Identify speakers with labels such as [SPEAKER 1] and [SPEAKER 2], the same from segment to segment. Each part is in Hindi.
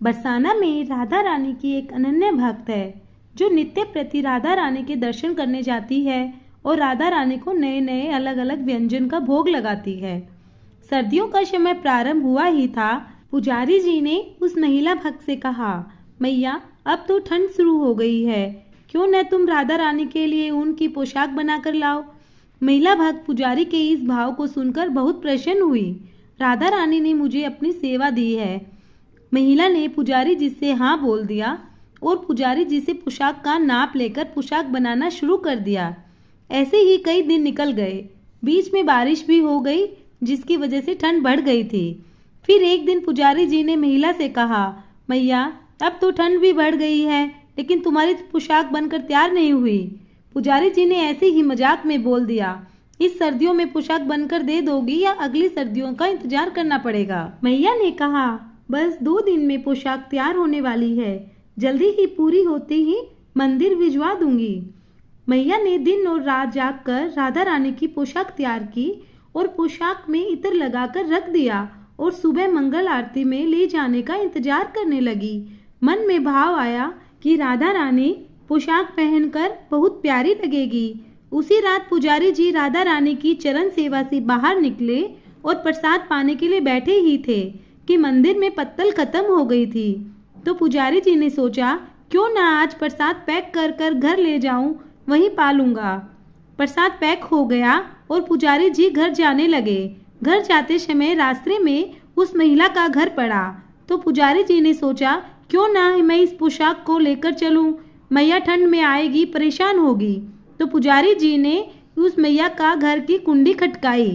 [SPEAKER 1] बरसाना में राधा रानी की एक अनन्य भक्त है जो नित्य प्रति राधा रानी के दर्शन करने जाती है और राधा रानी को नए नए अलग अलग व्यंजन का भोग लगाती है। सर्दियों का समय प्रारंभ हुआ ही था। पुजारी जी ने उस महिला भक्त से कहा, मैया अब तो ठंड शुरू हो गई है, क्यों न तुम राधा रानी के लिए ऊन की पोशाक बनाकर लाओ। महिला भक्त पुजारी के इस भाव को सुनकर बहुत प्रसन्न हुई। राधा रानी ने मुझे अपनी सेवा दी है। महिला ने पुजारी जी से हाँ बोल दिया और पुजारी जी से पोशाक का नाप लेकर पोशाक बनाना शुरू कर दिया। ऐसे ही कई दिन निकल गए। बीच में बारिश भी हो गई जिसकी वजह से ठंड बढ़ गई थी। फिर एक दिन पुजारी जी ने महिला से कहा, मैया अब तो ठंड भी बढ़ गई है, लेकिन तुम्हारी पोशाक बनकर तैयार नहीं हुई। पुजारी जी ने ऐसे ही मजाक में बोल दिया, इस सर्दियों में पोशाक बनकर दे दोगी या अगली सर्दियों का इंतजार करना पड़ेगा। मैया ने कहा, बस 2 दिन में पोशाक तैयार होने वाली है, जल्दी ही पूरी होते ही मंदिर भिजवा दूंगी। मैया ने दिन और रात जागकर राधा रानी की पोशाक तैयार की और पोशाक में इत्र लगाकर रख दिया और सुबह मंगल आरती में ले जाने का इंतजार करने लगी। मन में भाव आया कि राधा रानी पोशाक पहनकर बहुत प्यारी लगेगी। उसी रात पुजारी जी राधा रानी की चरण सेवा से बाहर निकले और प्रसाद पाने के लिए बैठे ही थे कि मंदिर में पत्तल खत्म हो गई थी। तो पुजारी जी ने सोचा, क्यों ना आज प्रसाद पैक कर कर घर ले जाऊं, वहीं पा लूंगा। प्रसाद पैक हो गया और पुजारी जी घर जाने लगे। घर जाते समय रास्ते में उस महिला का घर पड़ा। तो पुजारी जी ने सोचा, क्यों ना मैं इस पोशाक को लेकर चलूं, मैया ठंड में आएगी, परेशान होगी। तो पुजारी जी ने उस मैया का घर की कुंडी खटकाई।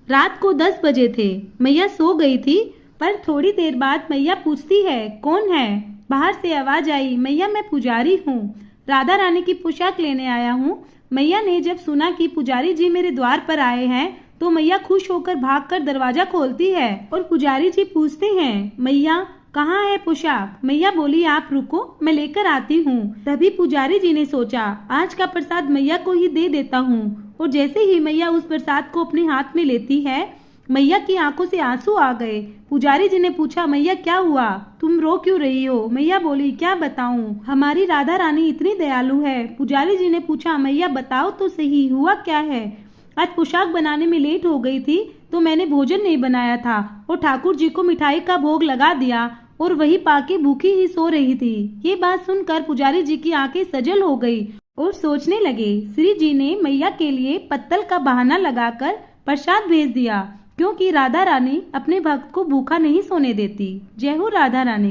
[SPEAKER 1] रात को 10 बजे थे। मैया सो गई थी, पर थोड़ी देर बाद मैया पूछती है, कौन है? बाहर से आवाज आई, मैया मैं पुजारी हूँ, राधा रानी की पोशाक लेने आया हूँ। मैया ने जब सुना कि पुजारी जी मेरे द्वार पर आए हैं तो मैया खुश होकर भागकर दरवाजा खोलती है और पुजारी जी पूछते हैं, मैया कहाँ है पोशाक? मैया बोली, आप रुको, मैं लेकर आती हूँ। तभी पुजारी जी ने सोचा, आज का प्रसाद मैया को ही दे देता हूँ। और जैसे ही मैया उस प्रसाद को अपने हाथ में लेती है, मैया की आंखों से आंसू आ गए। पुजारी जी ने पूछा, मैया क्या हुआ, तुम रो क्यों रही हो? मैया बोली, क्या बताऊं, हमारी राधा रानी इतनी दयालु है। पुजारी जी ने पूछा, मैया बताओ तो सही, हुआ क्या है? आज पोशाक बनाने में लेट हो गई थी तो मैंने भोजन नहीं बनाया था और ठाकुर जी को मिठाई का भोग लगा दिया और वही पाके भूखी ही सो रही थी। ये बात सुनकर पुजारी जी की आंखें सजल हो गई और सोचने लगे, श्री जी ने मैया के लिए पत्तल का बहाना लगाकर प्रसाद भेज दिया, क्योंकि राधा रानी अपने भक्त को भूखा नहीं सोने देती। जय हो राधा रानी।